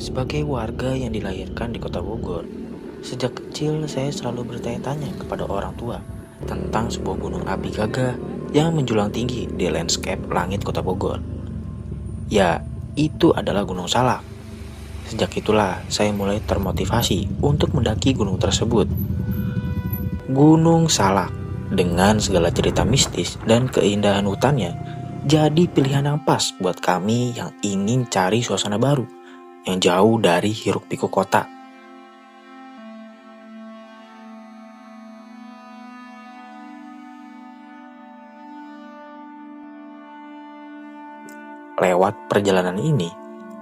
Sebagai warga yang dilahirkan di kota Bogor, sejak kecil saya selalu bertanya-tanya kepada orang tua tentang sebuah gunung api gagah yang menjulang tinggi di landscape langit kota Bogor. Ya, itu adalah Gunung Salak. Sejak itulah saya mulai termotivasi untuk mendaki gunung tersebut. Gunung Salak dengan segala cerita mistis dan keindahan hutannya jadi pilihan yang pas buat kami yang ingin cari suasana baru yang jauh dari hiruk-pikuk kota. Lewat perjalanan ini,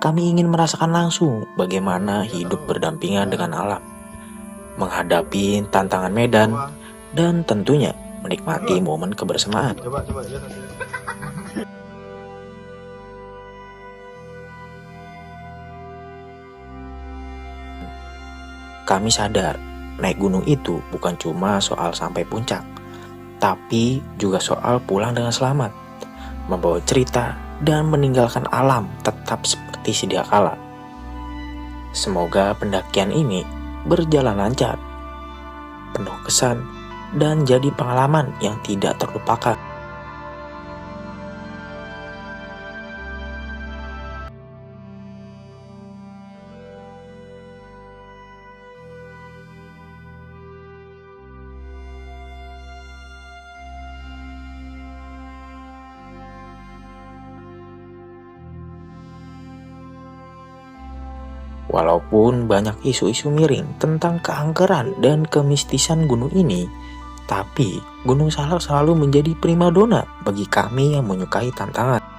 kami ingin merasakan langsung bagaimana hidup berdampingan dengan alam, menghadapi tantangan medan, dan tentunya menikmati momen kebersamaan. Kami sadar, naik gunung itu bukan cuma soal sampai puncak, tapi juga soal pulang dengan selamat, membawa cerita, dan meninggalkan alam tetap seperti sedia kala. Semoga pendakian ini berjalan lancar, penuh kesan, dan jadi pengalaman yang tidak terlupakan. Walaupun banyak isu-isu miring tentang keangkeran dan kemistisan gunung ini, tapi Gunung Salak selalu menjadi primadona bagi kami yang menyukai tantangan.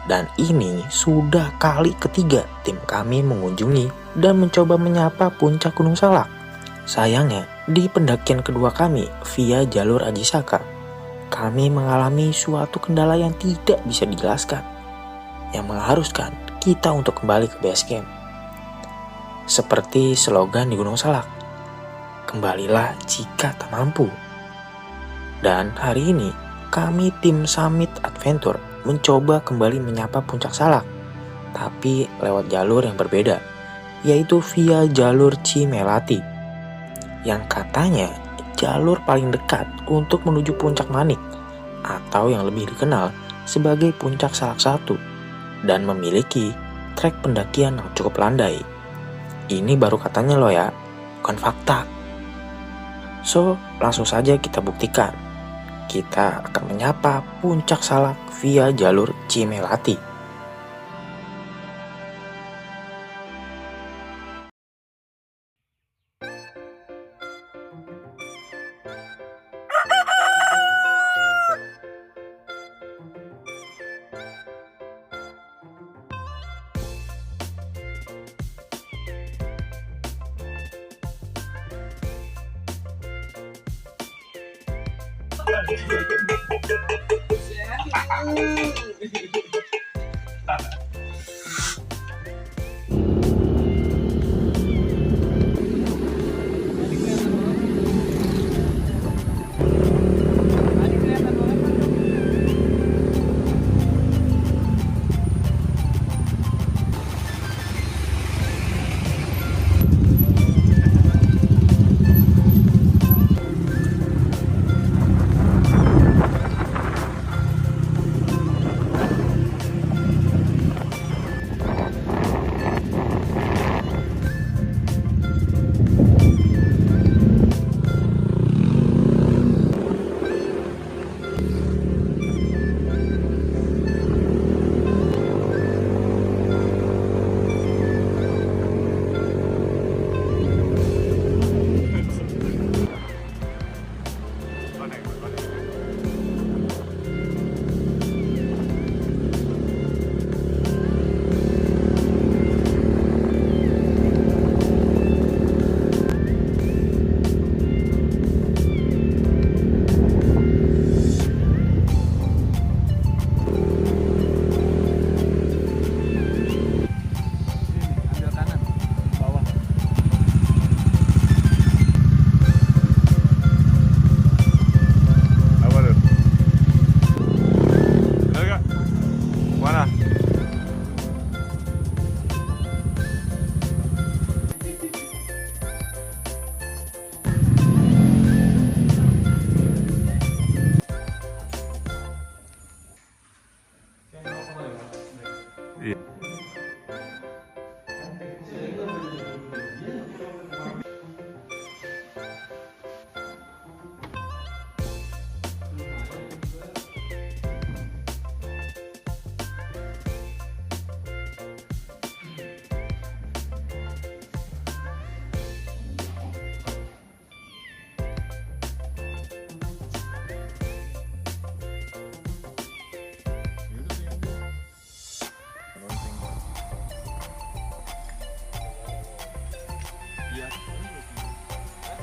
Dan ini sudah kali ketiga tim kami mengunjungi dan mencoba menyapa puncak Gunung Salak. Sayangnya, di pendakian kedua kami via jalur Ajisaka, kami mengalami suatu kendala yang tidak bisa dijelaskan, yang mengharuskan kita untuk kembali ke base camp. Seperti slogan di Gunung Salak, kembalilah jika tak mampu. Dan hari ini, kami tim Summit Adventure mencoba kembali menyapa puncak Salak, tapi lewat jalur yang berbeda, yaitu via jalur Cimelati, yang katanya jalur paling dekat untuk menuju puncak Manik, atau yang lebih dikenal sebagai puncak Salak 1, dan memiliki trek pendakian yang cukup landai. Ini baru katanya loh ya, bukan fakta. So, langsung saja kita buktikan. Kita akan menyapa puncak Salak via jalur Cimelati. Iya.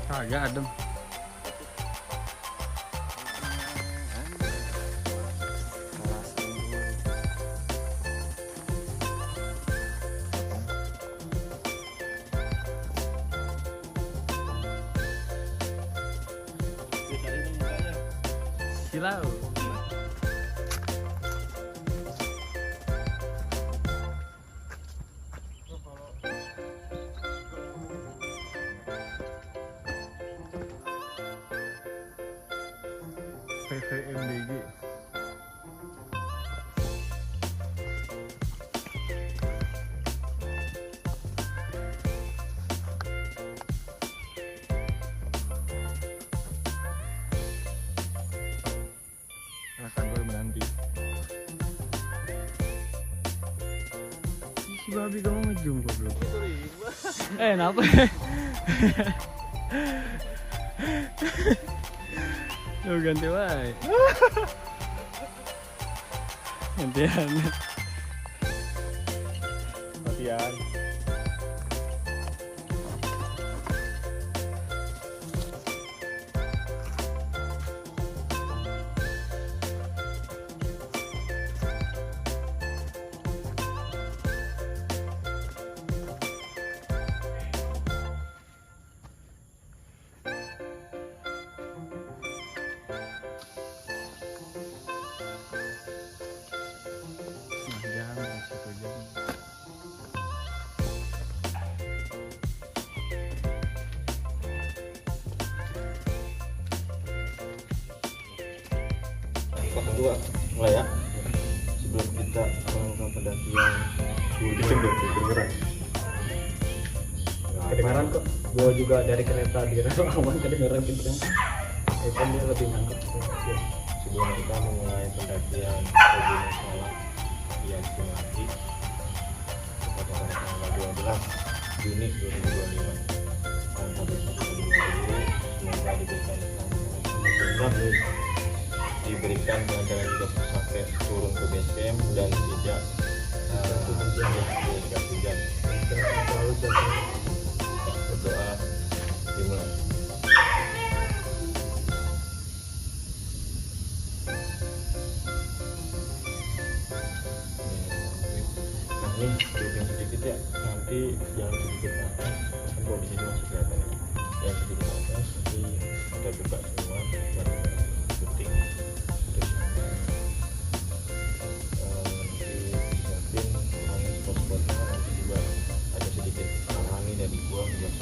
Kagak adem. Silau. PVMBG. Akan gue menanti. Si babi kamu ngejum goblok. Kenapa? Lu ganti wae. Gantian. Latihan. Kelas 2 mulai ya. Sebelum kita melakukan pendakian gunung kedengeran. Kedengeran kok. Gua juga dari kereta di awan kedengeran gitu kan. Itu dia lebih nangkep. Sebelum kita memulai pendakian ke Gunung Salak di Cimahi pada tanggal 12 Juni 2025 dan habis dulu semoga diberikan kelancaran juga sampai turun ke base camp dan tidak hujan. Berdoa dimulai. Nah ini briefing sedikit ya, nanti yang sedikit atas kan kalau di sini masih kelihatan ya, yang sedikit atas nanti kita buka semua dan puting terus nanti siapin spot-spotnya, nanti juga ada sedikit arahan dari gua buat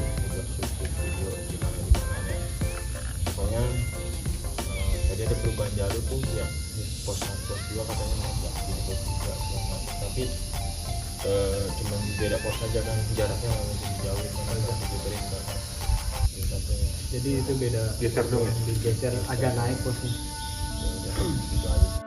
subscribe video gimana ya. Pokoknya tadi ada perubahan jalur tuh ya, di pos 1 pos 2 katanya mau nggak di pos 3 semua, tapi cuma beda pos saja kan, jaraknya nggak mungkin jauh karena nggak diberikan kan. Jadi itu beda. Geser dong ya? Digeser agak naik posnya. Ya udah, gitu aja.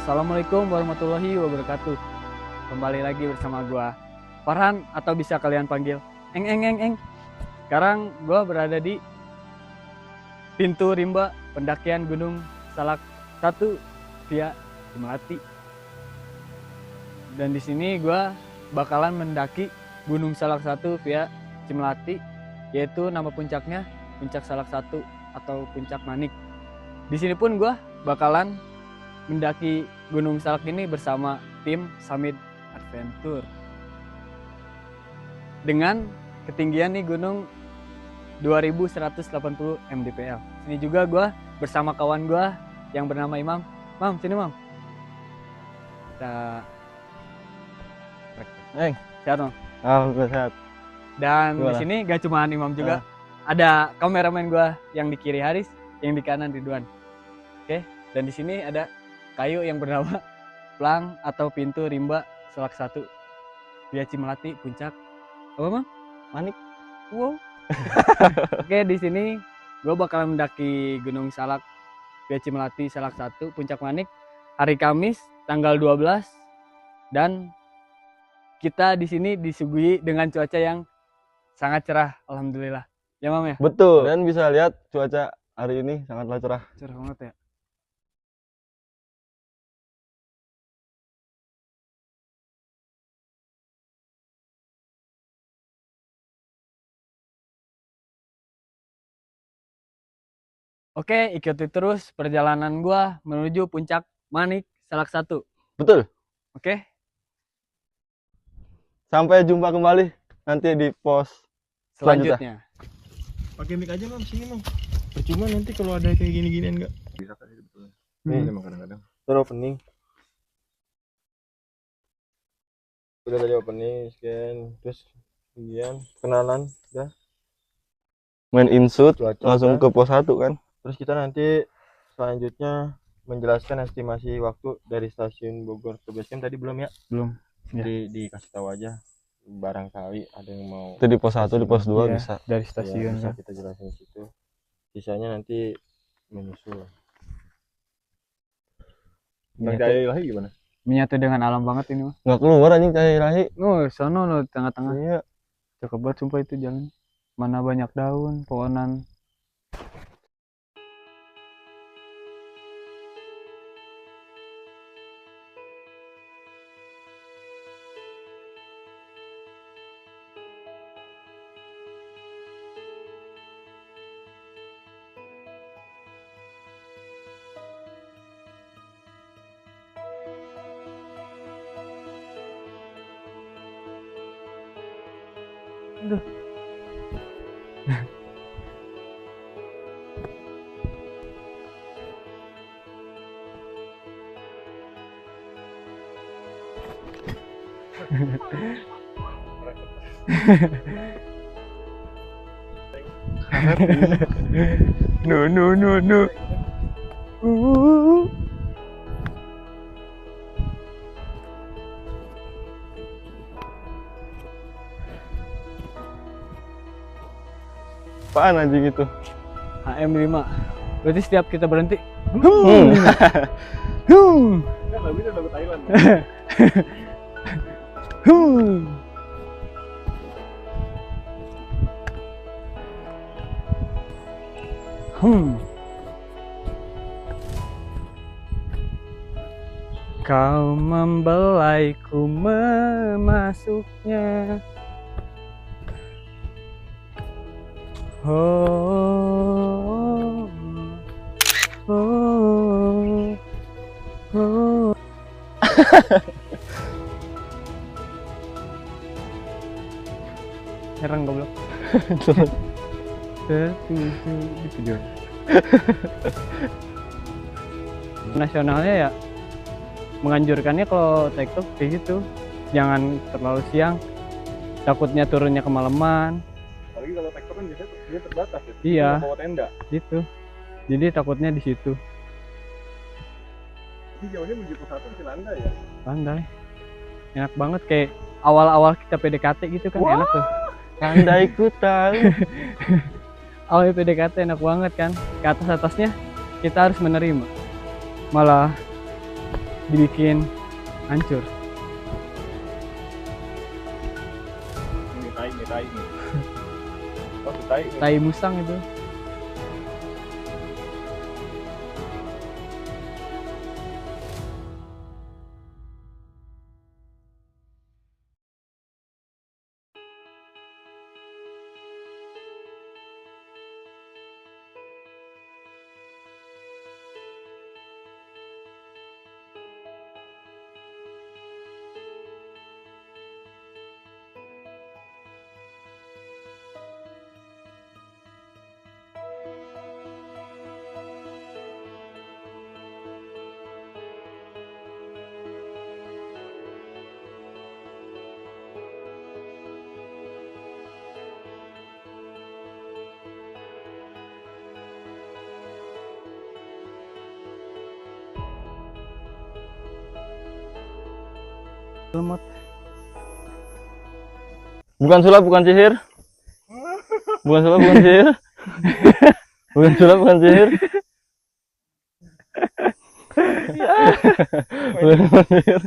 Assalamualaikum warahmatullahi wabarakatuh. Kembali lagi bersama gua Farhan atau bisa kalian panggil Eng. Sekarang gua berada di pintu rimba pendakian Gunung Salak 1 via Cimlati. Dan di sini gua bakalan mendaki Gunung Salak 1 via Cimlati, yaitu nama puncaknya Puncak Salak 1 atau Puncak Manik. Di sini pun gua bakalan mendaki Gunung Salak ini bersama tim Summit Adventure. Dengan ketinggian nih gunung 2180 mdpl. Sini juga gue bersama kawan gue yang bernama Imam. Mam, sini Mam. Kita sehat Mam. Alhamdulillah sehat. Dan Gimana? di sini gak cuma Imam juga. Ada kameramen gue yang di kiri Haris, yang di kanan Ridwan. Oke, dan di sini ada kayu yang bernama Plang atau pintu rimba Salak 1 via Cimlati puncak apa Mam? Manik. Wow. Oke, di sini gue bakalan mendaki Gunung Salak via Cimlati Salak 1 Puncak Manik hari Kamis tanggal 12, dan kita di sini disuguhi dengan cuaca yang sangat cerah, alhamdulillah. Ya Mam ya? Betul. Dan bisa lihat cuaca hari ini sangatlah cerah. Cerah banget ya. Oke, ikuti terus perjalanan gua menuju Puncak Manik Salak 1. Betul. Oke, Sampai jumpa kembali nanti di pos selanjutnya. Pakai mic aja Mam, sini Mam. Percuma nanti kalau ada kayak gini-ginian enggak. Bisa kali sebetulnya. Ini emang kadang-kadang. Terus opening. Udah tadi opening, scan, terus kemudian kenalan, udah. main insut Cuaca langsung udah. ke pos 1 kan. Terus kita nanti selanjutnya menjelaskan estimasi waktu dari stasiun Bogor ke base camp tadi belum ya? Belum. Ya. Dikasih tahu aja, barangkali ada yang mau. Itu di pos 1, di pos 2 Iya, bisa. dari Ya, stasiun bisa kan. kita jelasin di situ. Sisanya nanti menyusul. Menyatu, Ilahi gimana? menyatu dengan alam banget ini mah. Nggak keluar anjing cahaya ilahi. Oh, sono no tengah-tengah. Iya. Cakep banget sumpah itu jalan. Mana banyak daun, pohonan. Aduh. No. Apaan anjing itu? HM5. Berarti setiap kita berhenti. Kan lagunya lagu Thailand. Kau membelaiku memasuknya. Herang goblok. Itu nasionalnya ya menganjurkannya kalau TikTok kayak gitu, jangan terlalu siang, takutnya turunnya kemalaman. Apalagi kalau tektok kan biasanya dia terbatas ya. Iya. Bawa tenda. Gitu, jadi takutnya di situ. Ini jauhnya menuju ke satu masih landai ya. Pandai, enak banget kayak awal-awal kita PDKT gitu kan. Enak tuh. Andai ku tahu. Awal PDKT enak banget kan, ke atas-atasnya kita harus menerima, malah dibikin hancur. Ini tai nih. Oh, tai. Tai musang itu. Lemot. Bukan sulap, bukan sihir. Bukan sulap, bukan sihir. Bukan sulap, bukan sihir. Bukan sihir.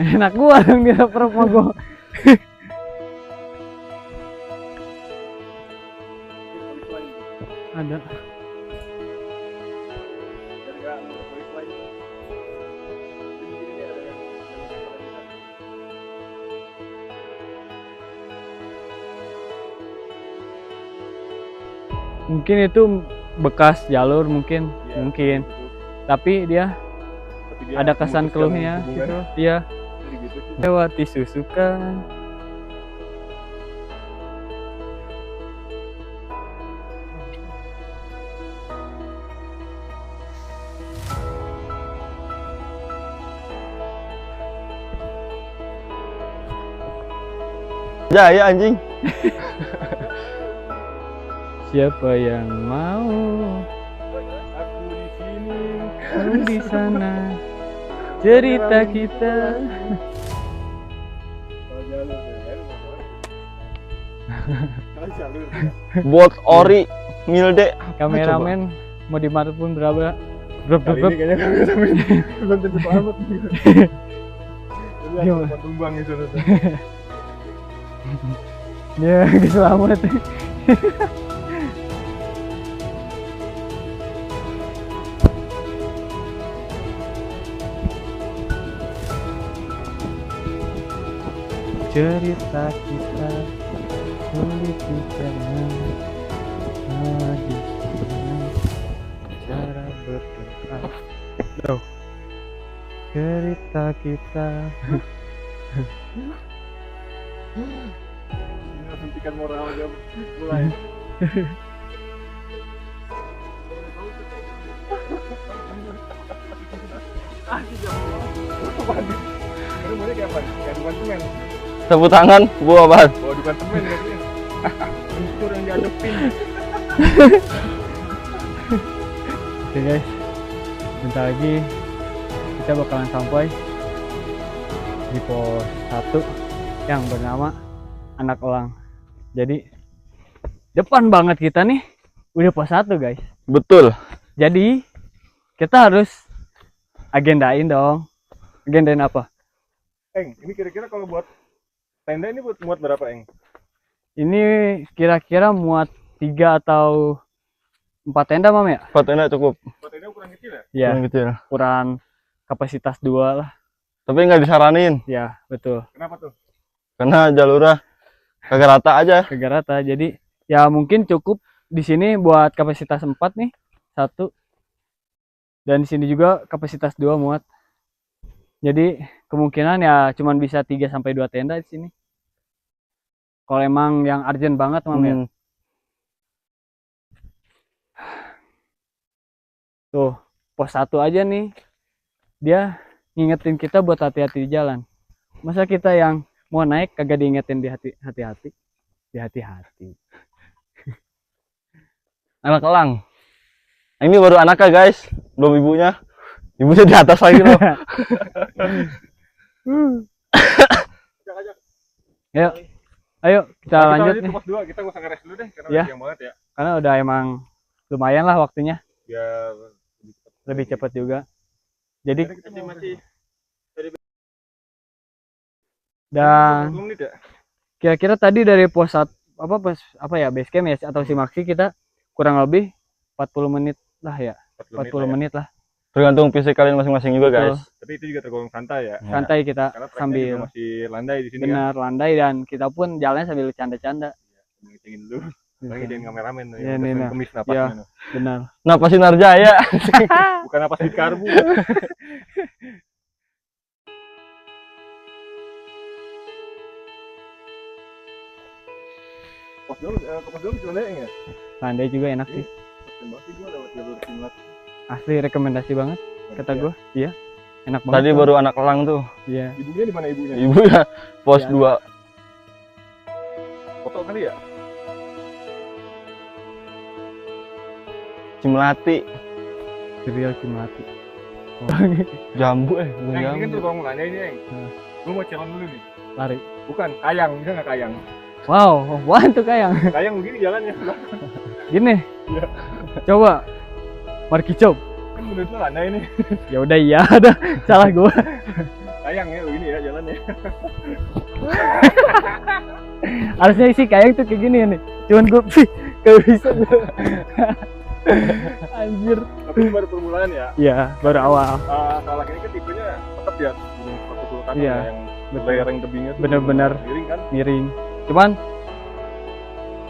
Enak gua dong dia perut sama gua. Ada. Mungkin itu bekas jalur mungkin, mungkin. Tapi dia ada kesan keluhnya gitu. Iya. Lewati susukan. Jaya anjing. Siapa yang mau? Aku di sini. Kamu di sana. Cerita kita. Bot ori Milde. Kameramen mau dimanapun berapa? Kali ini kayaknya kameramen belum tentu selamat. Jadi Gimana? aku tumbang itu. Ya, selamat. Cerita kita sulit dicerna, di sana cara berdoa. Loh. Cerita kita. Ini suntikan moral aja mulai. Baru mulai kayak apa? Kayak dukan semen. Tepuk tangan, buah apaan? Bawa dukan semen katanya. Hancur yang diadepin. Oke guys, bentar lagi kita bakalan sampai di pos 1 yang bernama Anak Elang. Jadi depan banget kita nih udah pos 1 guys. Betul. Jadi kita harus agendain dong. Agendain apa? Eng, ini kira-kira kalau buat tenda ini buat muat berapa, Eng? Ini kira-kira muat 3 atau 4 tenda mam ya? 4 tenda cukup. Buat tenda ukuran kecil ya? Ya, Yang kecil. ukuran kapasitas 2 lah. Tapi nggak disaranin Ya, betul. Kenapa tuh? karena jalurnya kagak rata aja. Kagak rata. Jadi ya mungkin cukup di sini buat kapasitas 4 nih, 1. Dan di sini juga kapasitas 2 muat. Jadi kemungkinan ya cuman bisa 3 sampai 2 tenda di sini. Kalau emang yang urgent banget mam ya. Tuh, pos 1 aja nih. Dia ngingetin kita buat hati-hati di jalan. Masa kita yang mau naik kagak diingetin di hati-hati. Di hati-hati. Anak Elang. Ini baru anaknya guys, belum ibunya. Ibunya di atas lagi loh. Ayo, ayo kita lanjut nih. Pos 2, kita nggak usah ngeres dulu deh karena Ya. udah siang banget ya. Karena udah emang lumayan lah waktunya, Biar lebih cepat juga. Jadi kita masih dan 20 menit ya. kira-kira tadi dari pos apa ya base camp ya atau Simaksi kita kurang lebih 40 menit lah ya, 40 menit lah. Tergantung fisik kalian masing-masing juga guys. Betul. Tapi itu juga tergolong santai ya. Ya. Santai kita Karena treknya sambil juga masih landai di sini kan. benar landai dan kita pun jalannya sambil canda-canda. Ngecengin dulu. Lagi jadi kameramen tuh. Ya, yang nih, udah nah. kemis Ya. napasnya. Nah. Benar. Napas Sinar Jaya. Bukan napas di karbu. Pos dulu gimana ya? Landai juga enak sih. Tembak sih gua lewat jalur simulasi. Asli rekomendasi banget kata gue. Iya. Enak banget. Tadi baru anak elang tuh. Iya. Ibunya di mana ibunya? Ibu ya pos Ya. 2. Foto kali ya? Cimelati. Serial Cimati. Jambu bukan Ini kan jambu. tuh bang nanya ini, Eng. Nah. Lu mau calon dulu nih? Lari. Bukan, kayang, bisa nggak kayang? Wow, apaan tuh kayang? Kayang begini jalannya. Gini. Iya. Coba. Marki Cop. Kan menurut lu landai ini. Ya udah iya, ada salah gua. Kayang ya begini ya jalannya. Harusnya sih kayang tuh kayak gini nih. Cuman gua gak bisa gua. Anjir. Tapi ini baru permulaan ya. Iya, baru awal. Salak ini kan tipenya tetap ya gunung suatu vulkan Iya, yang betul. layering tebingnya tuh Bener-bener. miring kan. Miring. Cuman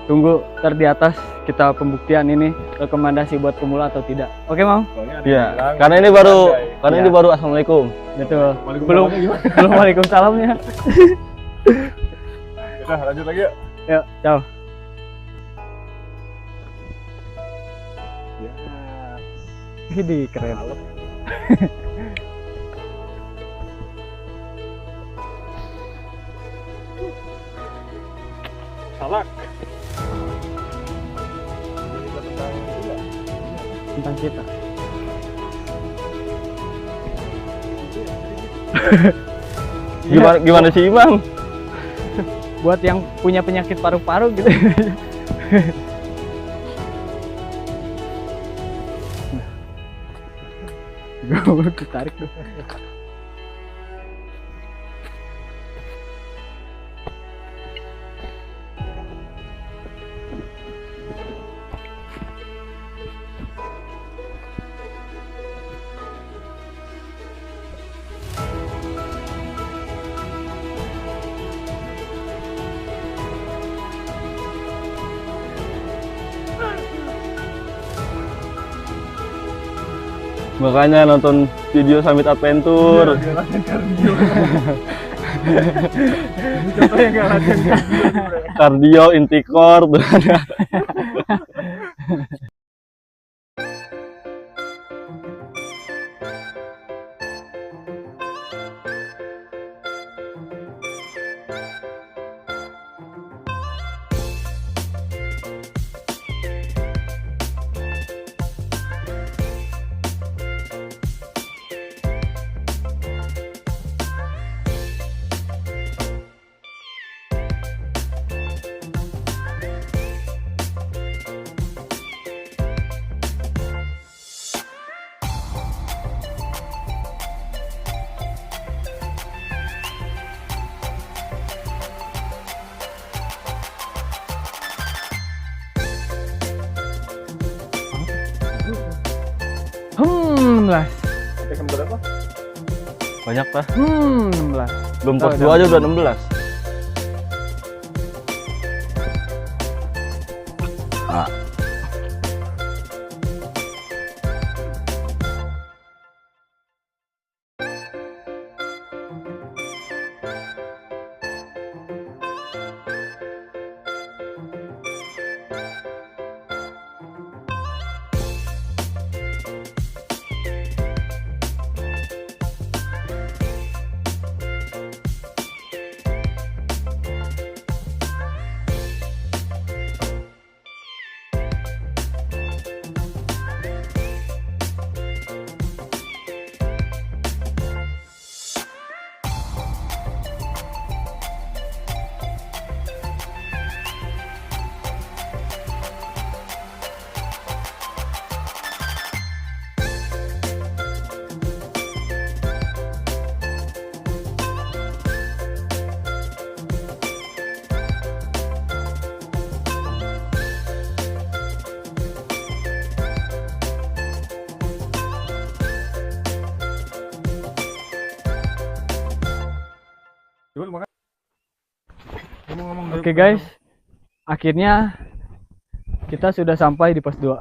tunggu ntar di atas kita pembuktian ini rekomendasi buat pemula atau tidak. Oke, Mam? Soalnya ada Iya. yang bilang Karena ini baru landai. ini Iya. baru assalamualaikum. Betul. Waalaikumsalam Belum gimana? belum Waalaikumsalamnya. Udah lanjut lagi ya. Yuk, ciao. Ya. Ini keren. Salak. Tentang kita. Gimana sih Imam? Buat yang punya penyakit paru-paru gitu. Gue ditarik tuh. Makanya nonton video Summit Adventure. Dia latihan kardio. Ini contoh yang gak latihan kardio. Kardio, intikor, tuh ada. Lah. Yang berapa? Banyak lah. 16. Belum Oh, pos udah. 2 aja udah 16. Coba lu makan. Ngomong-ngomong dulu. Oke guys, akhirnya kita sudah sampai di pos 2.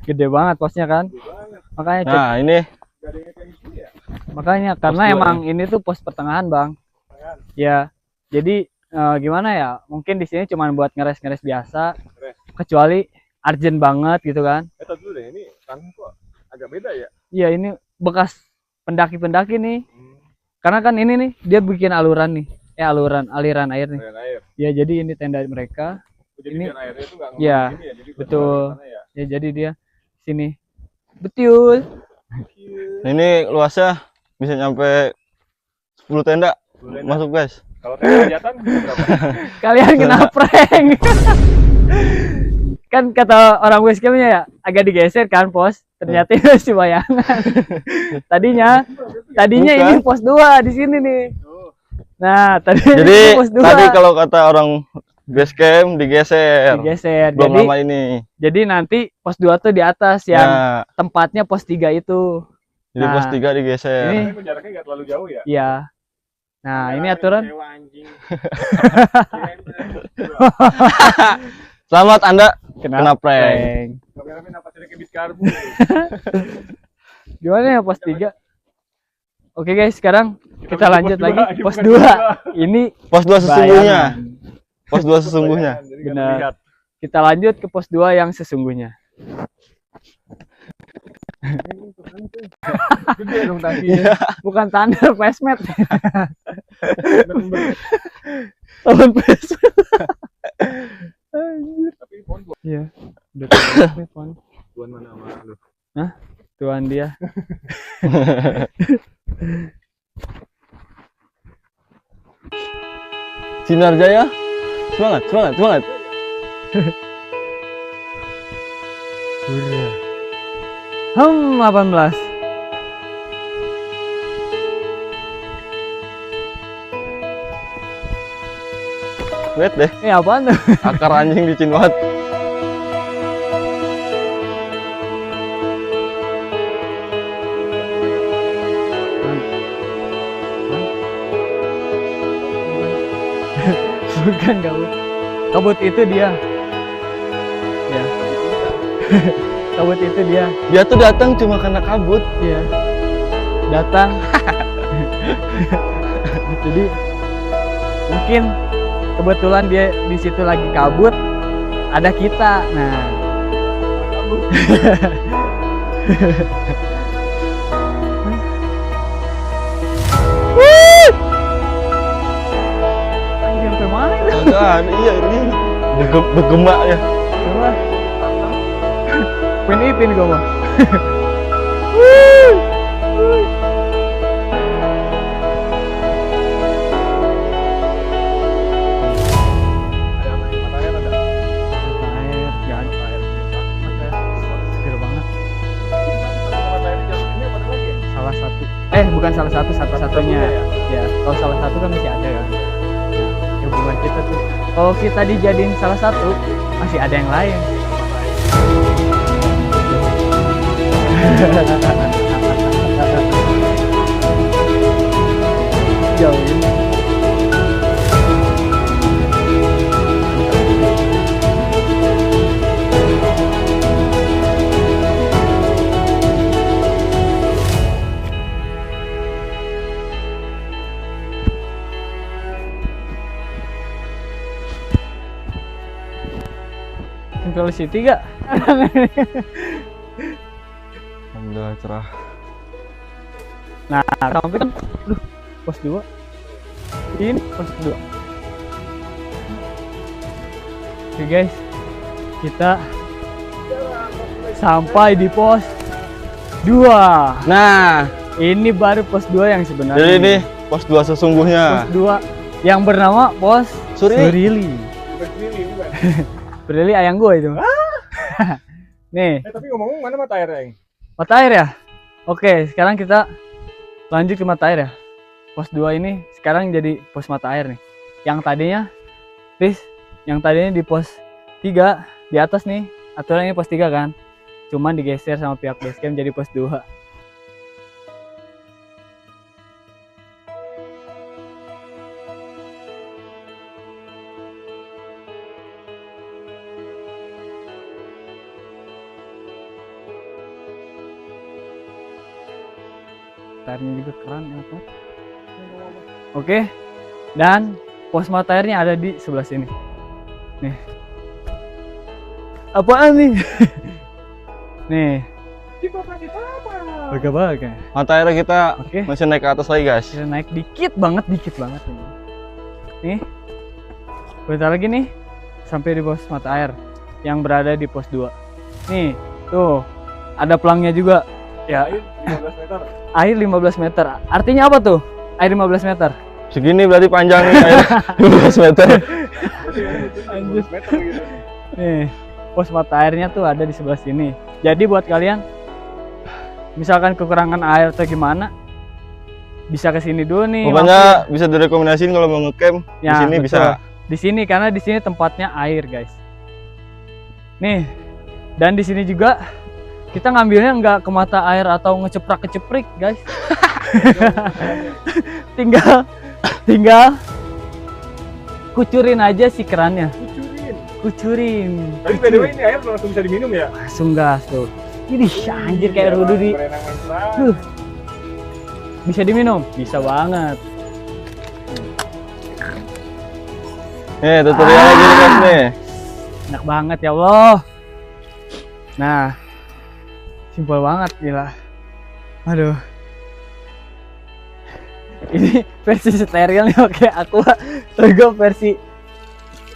Gede banget posnya kan. Makanya Nah, ini makanya karena 2 emang ini tuh pos pertengahan, Bang. Ya. Jadi gimana ya? Mungkin di sini cuma buat ngeres-ngeres biasa. Kecuali urgent banget gitu kan. Tadi dulu deh, ini kan kok agak beda ya? Iya, ini bekas pendaki-pendaki nih. Karena kan ini nih dia bikin aluran nih. Aliran air nih. Aliran air. Ya, jadi ini tenda mereka. Jadi Ini- biar airnya itu nggak Iya, ngembang gini ya, jadi betul. sana ya. Ya, jadi dia sini. Betul. ini luasnya bisa nyampe 10 tenda. Boleh, Masuk guys. kalau tenda hajatan bisa berapa? Kalian kena prank. Kan kata orang basecampnya ya agak digeser kan pos. Ternyata itu masih bayangan. Tadinya Bukan. ini pos 2 di sini nih. Nah, tadinya Jadi ini pos 2 tadi kalau kata orang base camp digeser. digeser. Belum Jadi lama ini. jadi nanti pos 2 tuh di atas yang Ya, tempatnya pos 3 itu. jadi Nah, pos 3 digeser. ini- Tapi jaraknya nggak terlalu jauh ya? Iya. Nah, ini aturan. Sewa anjing. Selamat Anda Kena kena prank. Kameramen apa sih kayak bis karbu? Gimana ya pos 3? Oke guys, sekarang kita menuju lanjut pos lagi 2, ini pos bukan 2. pos Ini Pos 2 sesungguhnya. bayangan. Pos 2 sesungguhnya. Jadi nggak Benar. terlihat. Kita lanjut ke pos 2 yang sesungguhnya. Gede dong tadi. Bukan Thunder Pesmet. Tahun Pesmet. Anjir. Tapi pohon buah. Iya. Udah Pesmet, Pon. Tuan mana sama lu? Tuan dia. Sinar Jaya. Semangat, semangat, semangat. 18. Lihat deh, Ini apaan tuh? akar anjing licin banget. Bukan kabut. Kabut itu dia. Ya. Kabut itu dia. Dia tuh datang cuma karena kabut. Iya. Datang. Jadi mungkin kebetulan dia di situ lagi kabut, ada kita. Nah, anjir sampai mana itu? Enggak, iya ini bergema ya. Coba. Pin ipin gua mah. Ada apa nih? Matanya ada. Air, jangan air. Seger banget. Matanya di jalan ini apa ada lagi ya? Salah satu. Bukan salah satu, satu-satunya. Ya, kalau salah satu kan masih ada kan. Ya, hubungan kita tuh. Kalau kita dijadiin salah satu, masih ada yang lain. Jauhin. Central City gak? Alhamdulillah cerah. Nah, sampai kan pos 2. Ini pos 2. Oke guys, kita sampai di pos 2. Nah, Ini baru pos 2 yang sebenarnya. jadi ini pos 2 sesungguhnya. Pos 2 yang bernama pos Surili. Bukan sendiri, bukan. Surili ayang gua itu. Nih, Tapi ngomong mana mata airnya, Eng? mata air ya? Oke, sekarang kita lanjut ke mata air ya. Pos 2 ini sekarang jadi pos mata air nih. Yang tadinya di pos 3 di atas nih. Aturan ini pos 3 kan. Cuman digeser sama pihak basecamp jadi pos 2. Tayarnya juga keren, enak banget. Oke, dan pos mata airnya ada di sebelah sini. Nih. Apaan nih? Nih. Baga-baga. Mata air kita Oke. masih naik ke atas lagi guys. Bisa naik dikit banget ini. Nih. Bentar lagi nih sampai di pos mata air yang berada di pos 2. Nih, tuh. Ada pelangnya juga. Ya, air 15 meter. Artinya apa tuh? Air 15 meter. Segini berarti panjangnya air 15 meter. Anjir. Nih, pos mata airnya tuh ada di sebelah sini. Jadi buat kalian misalkan kekurangan air atau gimana, bisa ke sini dulu nih. Pokoknya bisa direkomendasiin kalau mau ngecamp di Ya, sini betul. bisa. Di sini karena di sini tempatnya air, guys. Nih. Dan di sini juga kita ngambilnya nggak ke mata air atau ngeceprak-keceprik, guys. tinggal kucurin aja si kerannya. Kucurin. Tapi by the way ini air langsung bisa diminum ya? Langsung gas tuh. Ini anjir kayak rudu di. Bisa diminum? Bisa banget. Nih tutorialnya gini guys nih. Enak banget ya Allah. Nah, simpel banget gila. Aduh. Ini versi steril nih pakai aqua. Terus gue versi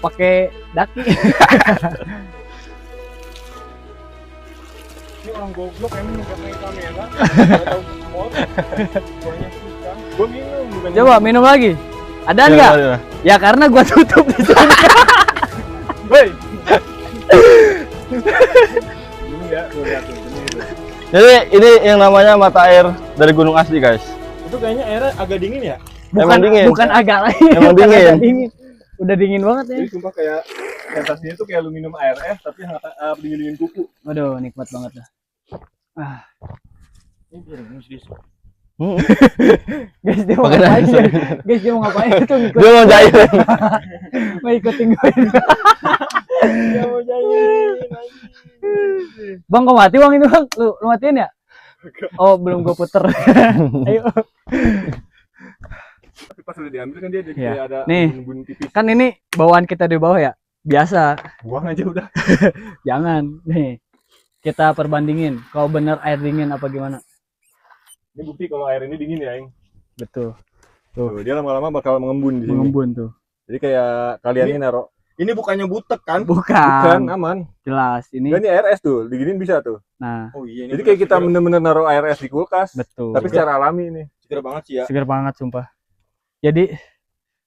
pakai daki. Ini orang goblok emang nggak main kamera. Nggak tahu mod. Guanya susah. Gua minum bukan. Coba minum lagi. Ada Ya, nggak? ya. Ya karena gua tutup di sana. Woi. Ini ya, gua lihat tuh. Ini itu. Jadi ini yang namanya mata air dari gunung asli guys. Itu kayaknya airnya agak dingin ya? Emang dingin. Bukan agak lagi. Emang bukan dingin. agak dingin. Udah dingin banget ya. Jadi sumpah kayak sensasinya tuh kayak lu minum air es tapi dingin-dingin kuku. Waduh, nikmat banget lah. Ah. Ini biar mus dis. Guys, dia mau Pakai ngapain? dasar. Guys, dia mau ngapain itu ngikut. Dia mau jahit. Mau ikutin gue. Dia mau jahit. Bang, kok mati bang ini bang? Lu matiin ya? Oh, belum gue puter. Ayo. Tapi pas udah diambil kan dia jadi Iya. kayak ada Nih. bun-bun tipis. Kan ini bawaan kita di bawah ya? Biasa. Buang aja udah. Jangan. Nih. Kita perbandingin. Kalau bener air dingin apa gimana? Ini bukti kalau air ini dingin ya, Eng. Betul. Tuh, dia lama-lama bakal mengembun di sini. Mengembun tuh. Jadi kayak kalian ini naro. Ini bukannya butek kan? Bukan. Aman. Jelas. Ini. Ini air es tuh, diginin bisa tuh. Nah, Oh iya, Jadi kayak kita bener-bener naruh air es di kulkas. betul. Tapi secara alami ini. seger banget sih ya. Seger banget sumpah. Jadi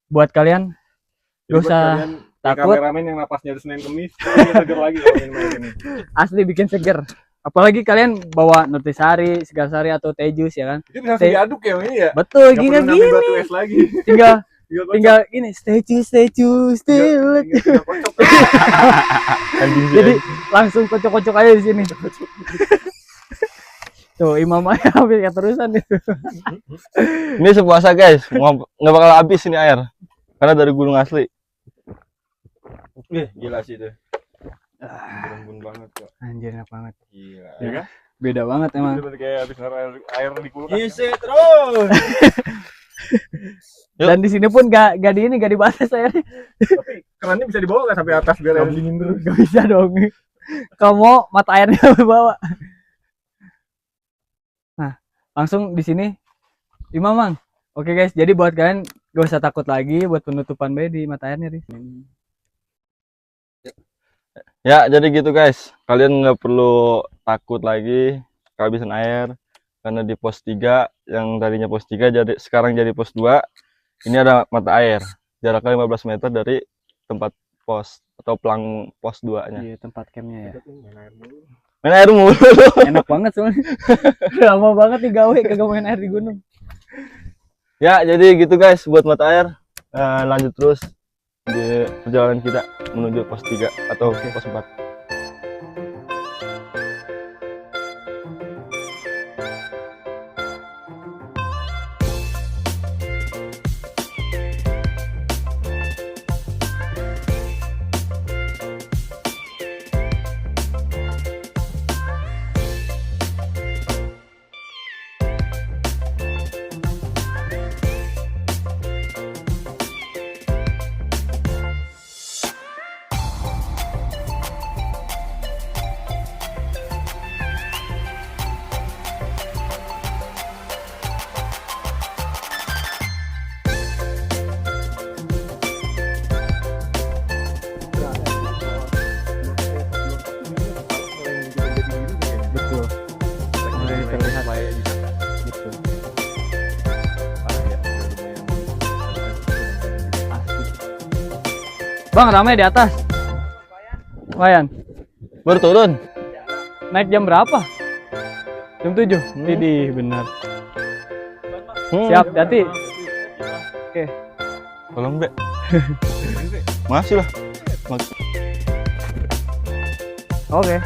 buat kalian Jadi gak buat usah kalian, takut. kameramen yang napasnya di Senin Kemis, ini seger lagi kalau main ini. Asli bikin seger. Apalagi kalian bawa Nutrisari, Segarsari atau teh jus ya kan? Itu langsung diaduk ya ini ya. Betul, Nggak gini perlu nambahin batu gini. es lagi. Tinggal Kocok. tinggal ini stay choose Tinggal kocok. Jadi langsung kocok-kocok aja di sini. Tuh imam aja hampir keterusan itu. Ini sepuasa guys. Nggak bakal habis ini air. Karena dari gunung asli. Gila sih itu. Berembun banget kok. Anjir enak banget. Gila. Iya kan? Beda banget emang. Bener-bener kayak habis naruh air di kulkas. Isi terus. Yuk. Dan di sini pun gak dibatas airnya. Tapi kerannya bisa dibawa nggak sampai atas biar air dingin terus? Gak bisa dong. Kamu mata airnya bawa. Nah, langsung di sini Imam Mang. Oke guys, jadi buat kalian gak usah takut lagi buat penutupan bayi di mata airnya nih. Ya jadi gitu guys. Kalian nggak perlu takut lagi kehabisan air. Karena di pos 3 yang tadinya pos 3 jadi sekarang jadi pos 2. Ini ada mata air. Jaraknya 15 meter dari tempat pos atau pelang pos 2-nya. Di tempat campnya ya. Main air mulu. Enak banget soalnya. Lama banget nih gawe kagak main air di gunung. Ya jadi gitu guys buat mata air. Lanjut terus di perjalanan kita menuju pos 3 atau pos 4. mulai terlihat supaya bisa gitu. parah ya, udah lumayan Asik. Bang, ramai di atas. Lumayan. baru turun. Naik jam berapa? Jam 7. Widih, benar. Siap, hati. Oke. Tolong Be. Masih lah. Oke.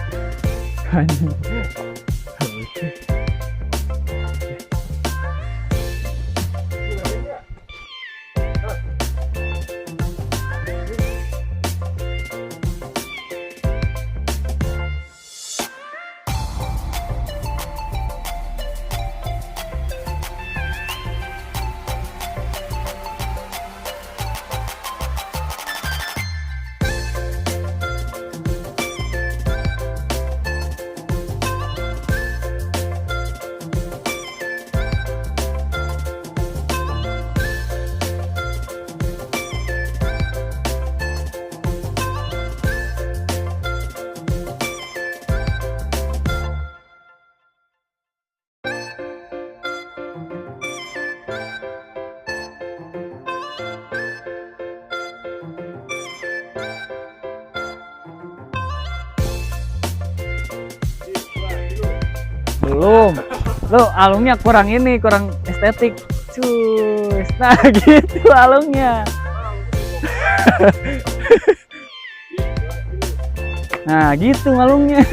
Belum. Lo alungnya kurang ini, kurang estetik. Cus. Nah, gitu alungnya. Nah, gitu alungnya.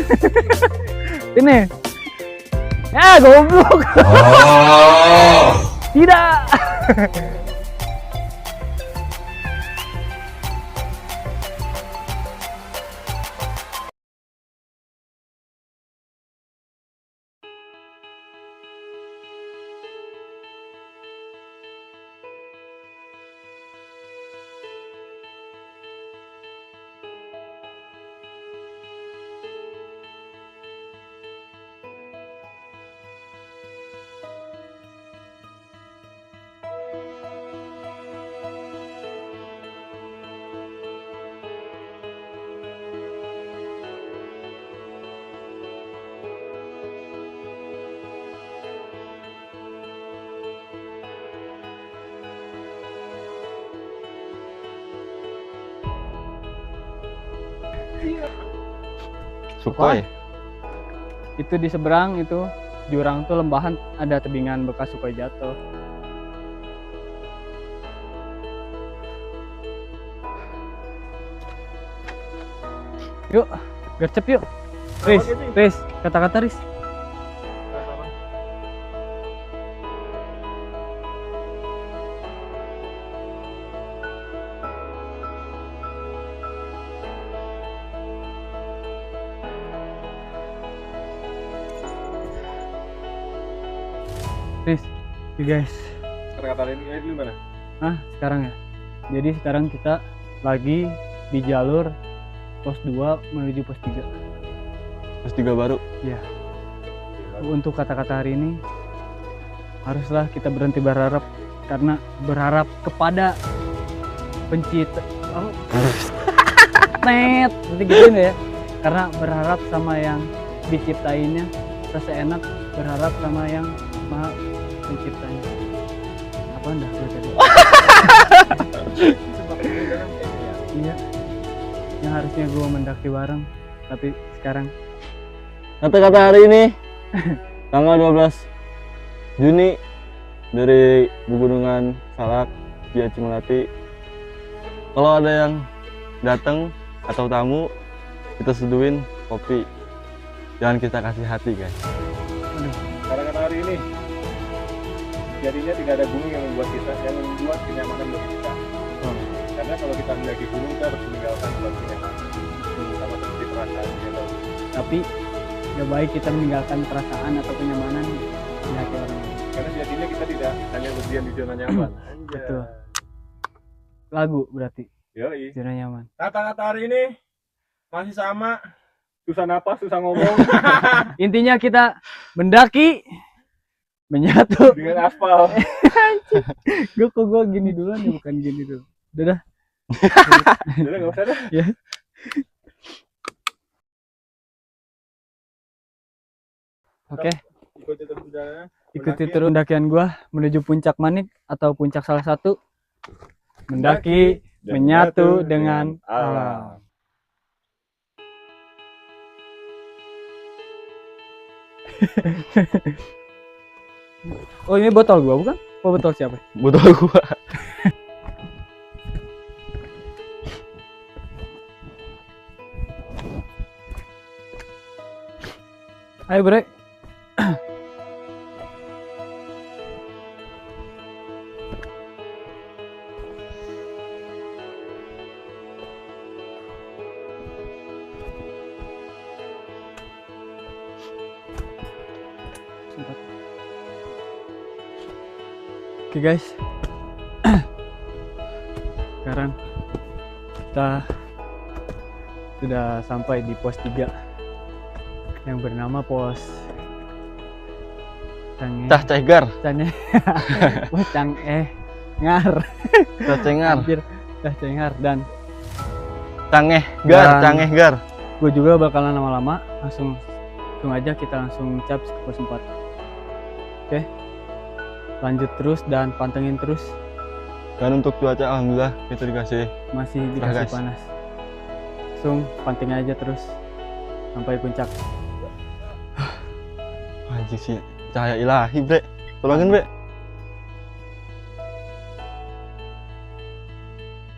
Ini. Ya, goblok. Tidak. Sukhoi. Itu di seberang itu jurang tuh lembahan, ada tebingan bekas Sukhoi jatuh. Yuk, gercep yuk. Riz, kata-kata Riz. Riz, you guys. Kata-kata ini di mana? Sekarang ya. Jadi sekarang kita lagi di jalur pos 2 menuju pos 3. Pos 3 baru. Ya. Untuk kata-kata hari ini haruslah kita berhenti berharap, karena berharap kepada pencipta. Oh. Net, nanti gituin ya. Karena berharap sama yang diciptainya, kita seenak berharap sama yang maha penciptanya. Apa anda tadi? Iya. Yang harusnya gue mendaki bareng, tapi sekarang Kata-kata hari ini tanggal 12 Juni dari Pegunungan Salak via Cimelati. Kalau ada yang datang atau tamu, kita seduhin kopi. Jangan kita kasih hati, guys. Kata-kata hari ini jadinya tidak ada gunung yang membuat kenyamanan bagi kita. Karena kalau kita mendaki gunung, kita harus meninggalkan tempat kenyamanan sama seperti perasaan kita. tapi gak baik kita meninggalkan perasaan atau kenyamanan di hati orang lain. Karena jadinya kita tidak hanya berdiam di zona nyaman. Betul. Lagu berarti Yoi. zona nyaman. Kata-kata hari ini masih sama, susah napas, susah ngomong Intinya kita mendaki, menyatu. dengan aspal. Gue gini duluan ya, bukan gini dulu. Udah. Udah nggak usah dah. Ya. Oke, Ikuti terus perjalanan. Ikuti terus pendakian gua menuju puncak Manik atau puncak salah satu. Mendaki menyatu dengan alam. Oh, ini botol gua bukan? Oh, botol siapa? Botol gua. Ayo, Bre. Oke guys, sekarang kita sudah sampai di pos 3 yang bernama pos Cah Cegar. Pos Ngar. Cah Cengar. Hampir Cah Cengar. Dan Cangeh Gar, Dan- Cangeh Gar. gue juga bakalan lama-lama langsung aja kita langsung caps ke pos 4. Oke, lanjut terus dan pantengin terus, Dan untuk cuaca alhamdulillah kita dikasih masih Cerah, dikasih guys. panas. Langsung pantengin aja terus sampai puncak. anjing sih cahaya ilahi, Bre. Tolongin, Bre.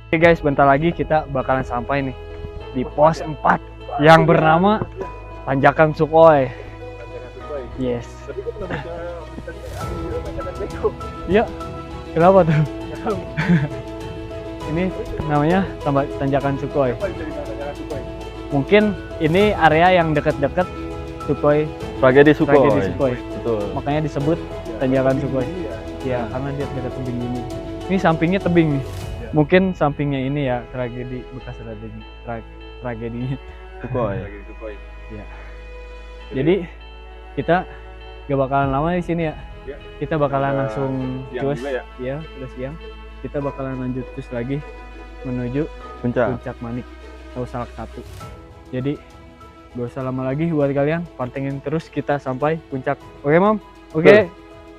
Oke guys, bentar lagi kita bakalan sampai nih di pos 4 yang bernama Tanjakan Sukhoi. Yes. Iya. Kenapa tuh? Ini namanya Tanjakan Sukhoi. Mungkin ini area yang deket-deket Sukhoi, Tragedi Sukhoi. tragedi Sukhoi. Betul. Makanya disebut Tanjakan Sukhoi. Ya, karena dia dekat tebing ini. Ini sampingnya tebing nih. Mungkin sampingnya ini ya tragedi bekas tragedi. Sukhoi. Jadi kita gak bakalan lama di sini ya. Kita bakalan langsung cus. Ya, udah siang. Kita bakalan lanjut cus lagi menuju Puncak. puncak Manik atau Salak 1. Jadi gak usah lama lagi buat kalian, pantengin terus kita sampai puncak. Oke, Mam? Oke.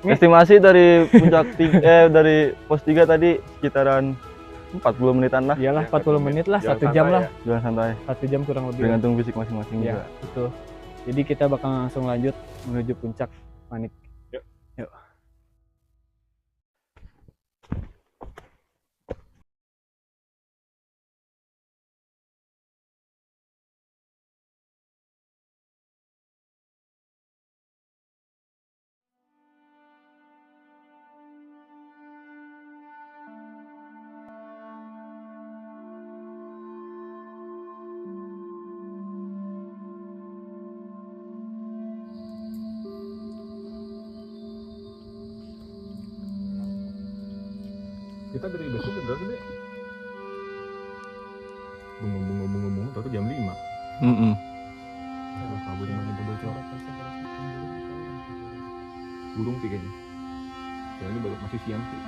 Estimasi dari puncak dari pos 3 tadi sekitaran 40 menitan lah. Iyalah 40 menit lah, 1 jam lah. Jalan santai. 1 jam kurang lebih. Tergantung fisik masing-masing Ya, juga. betul. Jadi kita bakal langsung lanjut menuju puncak Manik. Yuk. Kita dari besok udah berapa, Dek? Bunga, tapi jam 5. Kabur di mana itu bocor? Burung sih kayaknya. Soalnya baru masih siang sih.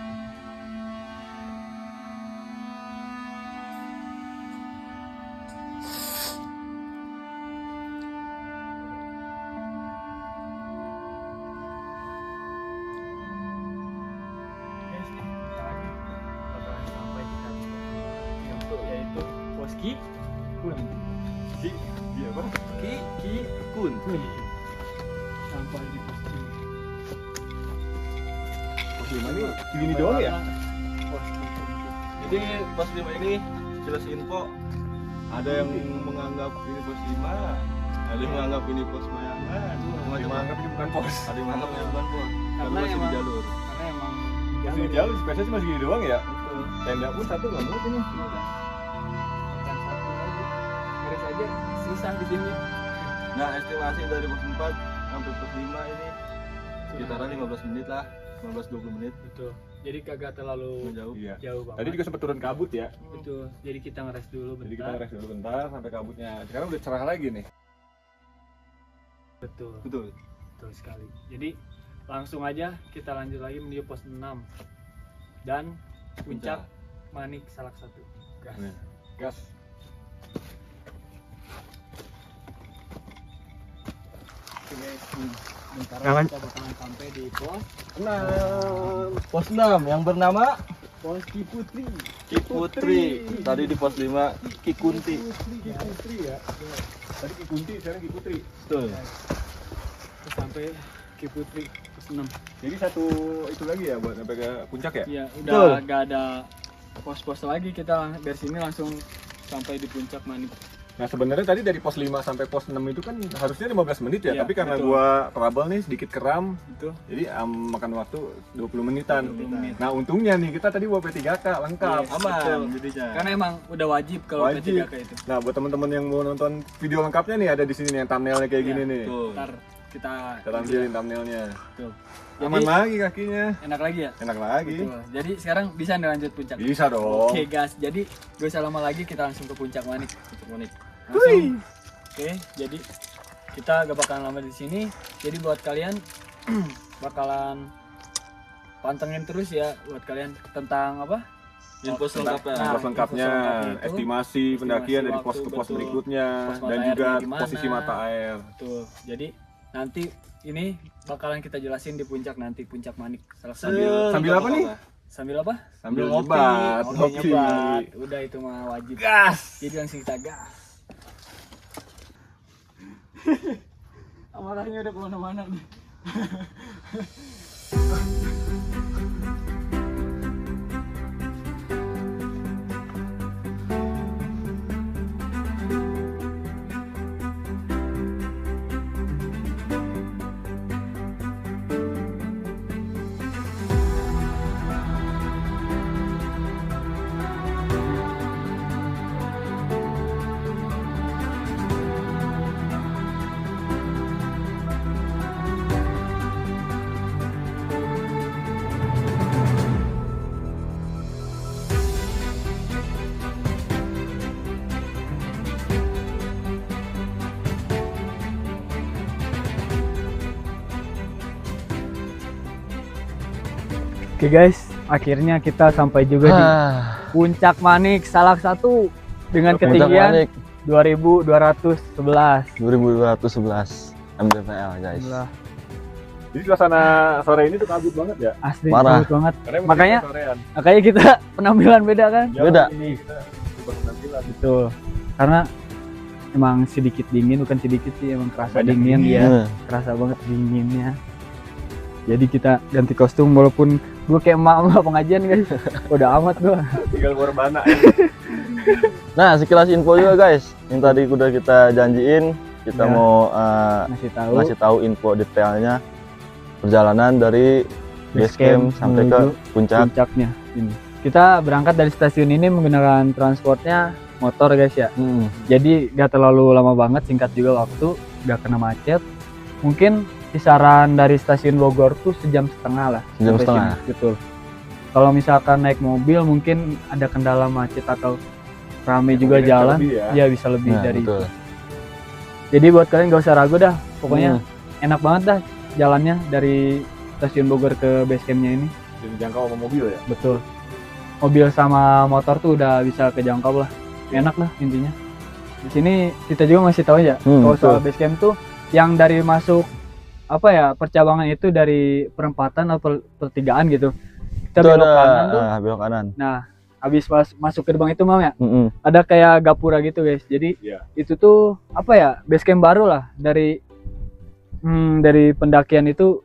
Yaitu pos Ki Kun. Iya, Bang. Ki Kun. Sampai di pos Ki. Pos 5 ini segini doang ya? Pos Ki. Jadi pos 5 ini jelas info. Ada yang menganggap ini pos 5, ada yang menganggap ini pos Mayangan. Menganggap ini bukan pos. Ada yang menganggap ini bukan pos. Karena Karena masih di emang- jalur. Karena emang Masih jauh, spesies masih gini doang ya? betul. Tenda pun satu nggak muat ini. Bukan satu lagi. Garis aja susah di sini. Nah, estimasi dari pos 4 sampai pos 5 ini sekitaran 15 menit lah, 15-20 menit. Betul. Jadi kagak terlalu Jauh. Iya. jauh banget. Tadi juga sempat turun kabut ya. Betul. Jadi kita ngeres dulu bentar. Jadi kita ngeres dulu bentar sampai kabutnya. Sekarang udah cerah lagi nih. Betul. Betul. Betul sekali. Jadi langsung aja kita lanjut lagi menuju pos 6 dan puncak Manik Salak 1. Gas. Nah. Gas. Oke, guys. Bentar Kawan. kita bakalan sampai di pos 6 yang bernama pos Kiputri. Kiputri. Tadi di pos 5 Kikunti. Kiputri ya. Tadi Kikunti, sekarang Kiputri. Betul. Terus sampai Kiputri pos 6. Jadi satu itu lagi ya buat sampai ke puncak ya? Iya, Betul. udah gak ada pos-pos lagi, kita dari sini langsung sampai di puncak Manik. Nah sebenarnya tadi dari pos 5 sampai pos 6 itu kan harusnya 15 menit ya, Iya, tapi karena betul. gua trouble nih sedikit keram, Itu jadi makan waktu 20 menitan. 20 menit. Nah untungnya nih kita tadi bawa P3K lengkap. Yes, Aman betul. jadinya. Karena emang udah wajib kalau Wajib. P3K itu. Nah buat teman-teman yang mau nonton video lengkapnya nih ada di sini nih yang thumbnailnya kayak Iya, gini nih. Betul. Ntar kita Kita tampilin thumbnailnya. Betul. Aman Jadi, lagi kakinya, enak lagi ya? enak lagi. Betul. Jadi sekarang bisa nih lanjut puncak. Bisa dong. Oke guys, jadi gak usah lama lagi kita langsung ke puncak Manik. Puncak Manik. Langsung. Oke, jadi kita gak bakalan lama di sini. Jadi buat kalian bakalan pantengin terus ya buat kalian tentang apa? Info selengkapnya. Nah, Pos lengkapnya, info selengkap itu. estimasi pendakian dari pos waktu, ke pos betul. berikutnya, Pos mata dan airnya juga gimana. posisi mata air. Tuh, jadi nanti ini bakalan kita jelasin di puncak nanti, puncak Manik. Salah satu Sambil apa nih? sambil apa? Sambil ngopi. nyebat, Oke, ngopi. nyebat. Udah itu mah wajib. Gas. Jadi langsung kita gas. Amarahnya udah kemana-mana nih. Oke guys, akhirnya kita sampai juga di Puncak Manik Salak 1 dengan Puncak ketinggian Manik 2211. 2211 mdpl guys. Alhamdulillah, Jadi suasana sore ini tuh kabut banget ya. asli Parah. bagus banget. Karena Makanya- musiknya sorean. Makanya kita penampilan beda kan? Beda. Ini kita ubah penampilan. Betul. Karena emang sedikit dingin, bukan sedikit sih, emang kerasa Banyak dingin dingin. ya. Kerasa banget dinginnya. Jadi kita ganti kostum walaupun gue kayak emak-emak pengajian guys. Udah amat gue. Tinggal berbana. Nah, sekilas info juga guys. Yang tadi udah kita janjiin, kita Ya. mau Ngasih tahu ngasih tahu info detailnya perjalanan dari base camp sampai ke menuju puncak. puncaknya ini. Kita berangkat dari stasiun ini menggunakan transportnya motor guys ya. Hmm. Jadi gak terlalu lama banget, singkat juga waktu, gak kena macet. Mungkin kisaran dari stasiun Bogor tuh sejam setengah lah. Sejam sampai setengah. sini. Betul. Kalau misalkan naik mobil mungkin ada kendala macet atau rame juga Mungkin bisa jalan, lebih ya. ya bisa lebih Nah, dari betul. itu. Jadi buat kalian gak usah ragu dah, pokoknya Hmm. enak banget dah jalannya dari stasiun Bogor ke base campnya ini. Jadi jangkau sama mobil ya. Betul. Mobil sama motor tuh udah bisa kejangkau lah. Enak lah intinya. Di sini kita juga masih tahu ya, kalau soal base camp tuh yang dari masuk apa ya percabangan itu dari perempatan atau pertigaan gitu. Kita Itu belok ada kanan tuh. belok kanan. Nah, habis masuk gerbang itu Mam ya, Mm-mm. ada kayak gapura gitu guys. Jadi Iya. itu tuh apa ya base camp baru lah dari pendakian itu.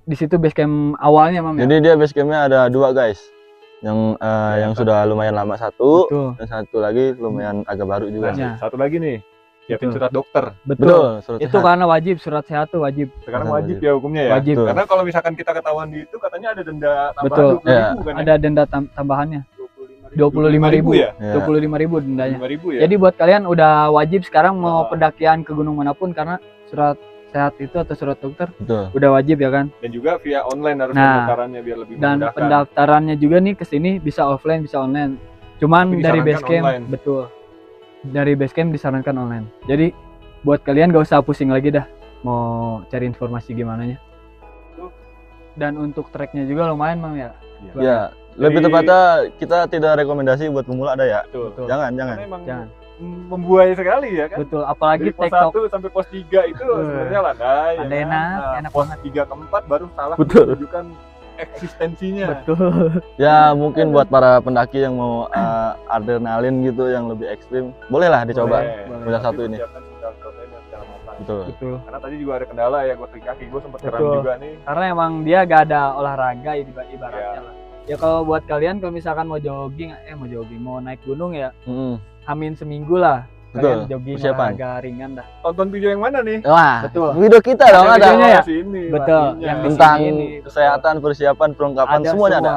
Di situ base camp awalnya Mam ya. Jadi dia base campnya ada dua guys. Yang sudah lumayan lama satu, Betul. dan satu lagi lumayan agak baru juga. Ya. Satu lagi nih, siapin Betul. surat dokter. Betul, surat Itu sehat. karena wajib, surat sehat tuh wajib. Sekarang Betul, wajib wajib. ya hukumnya ya. Wajib. Betul. Karena kalau misalkan kita ketahuan di itu katanya ada denda tambahan Betul. 20.000 Ya. kan ya? Ada denda tambahannya 25.000 25.000 ya. Ya. 25.000 dendanya. 25.000 ya. Jadi buat kalian udah wajib sekarang mau Ah. pendakian ke gunung manapun karena surat sehat itu atau surat dokter Betul. udah wajib ya kan. Dan juga via online harus Nah, pendaftarannya biar lebih Dan memudahkan. pendaftarannya juga nih ke sini bisa offline bisa online. Cuman Tapi dari disarankan base camp online. betul. Dari base camp disarankan online. Jadi buat kalian gak usah pusing lagi dah mau cari informasi gimana nya. Dan untuk treknya juga lumayan Mam ya. Ya, lebih Jadi- tepatnya kita tidak rekomendasi buat pemula ada ya. Betul. Betul. Jangan. Karena emang Jangan. membuai sekali ya kan. Betul, apalagi Dari pos TikTok 1 sampai pos 3 itu sebenarnya landai. Landai ya kan? enak, Nah, enak pos banget. 3 ke 4 baru salah Betul. menunjukkan eksistensinya. betul. Ya mungkin buat para pendaki yang mau adrenalin gitu yang lebih ekstrim, bolehlah dicoba. Boleh. Puncak Tapi satu ini. persiapkan sendal proteinnya secara matang. Betul. Betul. Karena tadi juga ada kendala ya, gue kaki gue sempet kram Betul. juga nih. Karena emang dia gak ada olahraga ibaratnya Iya. lah. Ya kalau buat kalian kalau misalkan mau mau naik gunung ya Mm-mm. hamin seminggu lah. Betul, Kalian jogging persiapan. olahraga ringan dah. Tonton video yang mana nih? Wah, Betul. video kita dong Ada ada videonya ya? Sini, Betul. pastinya. Yang di tentang sini, kesehatan, persiapan, perlengkapan semuanya ada.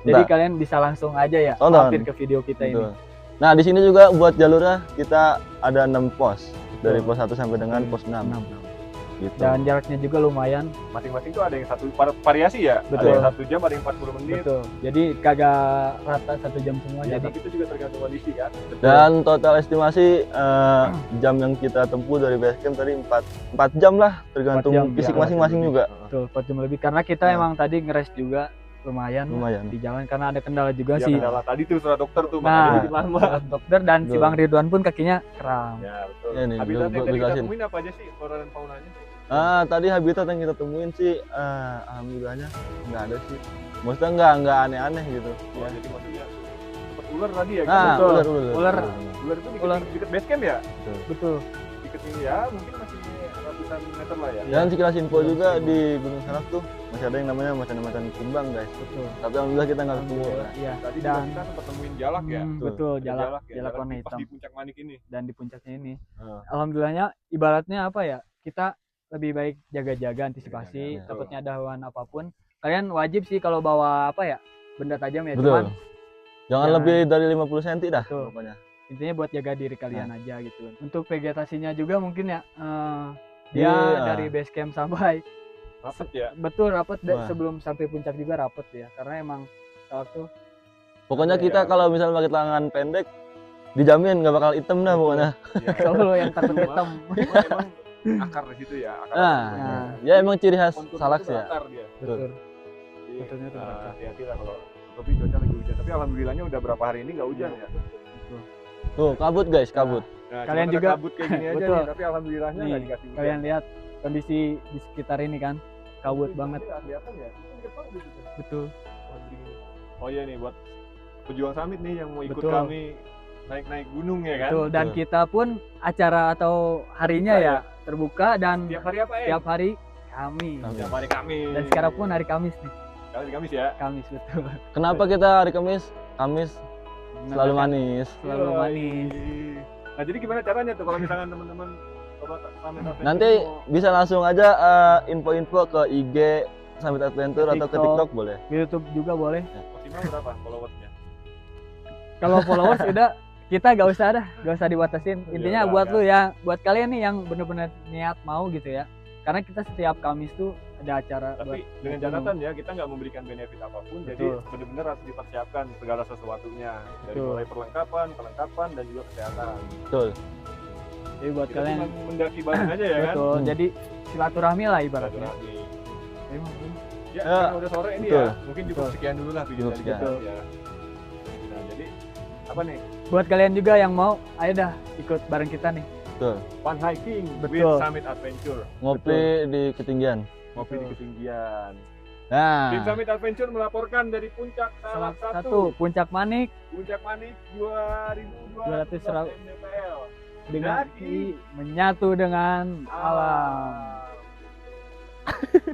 Jadi Bentar. kalian bisa langsung aja ya Tonton. mampir ke video kita Betul. ini. Nah, di sini juga buat jalurnya kita ada 6 pos. Dari pos 1 sampai dengan pos 6. Gitu. Dan jaraknya juga lumayan. Masing-masing tuh ada yang satu variasi ya. Betul. Ada yang 1 jam, ada yang 40 menit. Betul. Jadi kagak rata 1 jam semua. Ya, Jadi tapi itu juga tergantung kondisi kan. Dan total estimasi jam yang kita tempuh dari base camp tadi 4 jam lah, tergantung 4 jam, fisik ya. masing-masing juga. betul 4 jam lebih karena kita Ya. emang tadi ngeres juga lumayan Lumayan. di jalan karena ada kendala juga Ya, sih. kendala tadi tuh surat dokter tuh Nah, makanya bikin lama. dokter dan si Betul. Bang Ridwan pun kakinya kram. Ya, betul. Ya, nih, Habitat yang gua tadi kita jelasin. temuin apa aja sih flora dan faunanya? Tadi habitat yang kita temuin sih alhamdulillahnya nggak ada sih. Maksudnya nggak aneh-aneh gitu. Ya, jadi maksudnya seperti ular tadi ya. Nah, betul. ular. Ular. Ular itu Ular. dikit base camp ya? Betul. Dikit ini ya, mungkin masih ratusan meter lah ya. Dan sekilas info juga di Gunung Salak tuh masih ada yang namanya macan-macan kumbang guys. Betul. Tapi alhamdulillah kita nggak ketemu. Iya. Tadi juga Dan kita sempat temuin jalak ya. betul Ada jalak ya, jalak warna pas hitam di puncak manik ini. dan di puncaknya ini. Ah. Alhamdulillahnya ibaratnya apa ya? Kita lebih baik jaga-jaga antisipasi Jaga-jaga, takutnya ada hewan apapun. Kalian wajib sih kalau bawa apa ya? Benda tajam ya, Betul. cuman Jangan Jangan- lebih dari 50 cm dah Betul. pokoknya. intinya buat jaga diri kalian Nah. aja gitu. Untuk vegetasinya juga mungkin ya dia Iya. dari base camp sampai Rapet ya. betul rapet Wah. sebelum sampai puncak juga rapet ya karena emang Salak tuh Pokoknya Iya. kita kalau misalnya pakai tangan pendek dijamin nggak bakal hitam dah pokoknya. Iya. kalau lo yang takut hitam. Emang akar di situ ya. Akar Nah, Nah. ya emang ciri khas kontur Salak itu sih ya. berakar dia. Betul. Jadi, Konturnya tuh berakar. hati-hati lah kalau tapi cuaca lagi hujan. Tapi alhamdulillahnya udah berapa hari ini nggak hujan ya. Tuh, kabut guys, kabut. Nah, Kalian cuma juga- kabut kayak gini aja Betul. nih, tapi alhamdulillahnya Nih, nggak dikasih hujan. Kalian lihat kondisi di sekitar ini kan kabut Tapi banget. nggak kelihatan ya. Itu dikit banget di situ. Betul. Oh iya nih buat pejuang summit nih yang mau ikut Betul. kami naik-naik gunung ya kan. Betul. Dan Betul. kita pun acara atau harinya Terbuka ya terbuka dan Tiap hari apa ya? tiap hari kami. Tiap hari Kamis. Dan sekarang pun hari Kamis nih. Hari Kamis ya. Kamis betul. Kenapa kita hari Kamis? Kamis selalu manis. Selalu Yoi. manis. Nah jadi gimana caranya tuh kalau misalkan teman-teman Sobat Summit Adventure Nanti mau- bisa langsung aja info-info ke IG Summit Adventure atau ke TikTok. TikTok boleh. Di YouTube juga boleh. maksimal berapa followersnya? Kalau followers udah kita gak usah dibatasin. Intinya udah, buat kan. lu ya, buat kalian nih yang bener-bener niat mau gitu ya. Karena kita setiap Kamis tuh ada acara Tapi dengan catatan ya kita nggak memberikan benefit apapun, jadi Betul. benar-benar harus dipersiapkan segala sesuatunya dari Betul. mulai perlengkapan dan juga kesehatan. Betul. Jadi buat Kita kalian cuma mendaki bareng aja ya kan. betul. Jadi silaturahmi lah ibaratnya. Silaturahmi. Emang, Ya, Ya, karena udah sore ini betul. ya. Mungkin cukup Betul. sekian dulu lah video Cukup dari sekian. kita ya. Nah, jadi apa nih? Buat kalian juga yang mau, ayo dah ikut bareng kita nih. Betul. Fun hiking with Betul. Summit Adventure. Ngopi di ketinggian. Ngopi di Betul. ketinggian. Nah, Tim Summit Adventure melaporkan dari puncak Salak Salah 1, satu Puncak Manik Puncak Manik 2200 200 mdpl. dengan Daki. menyatu dengan alam. Alam.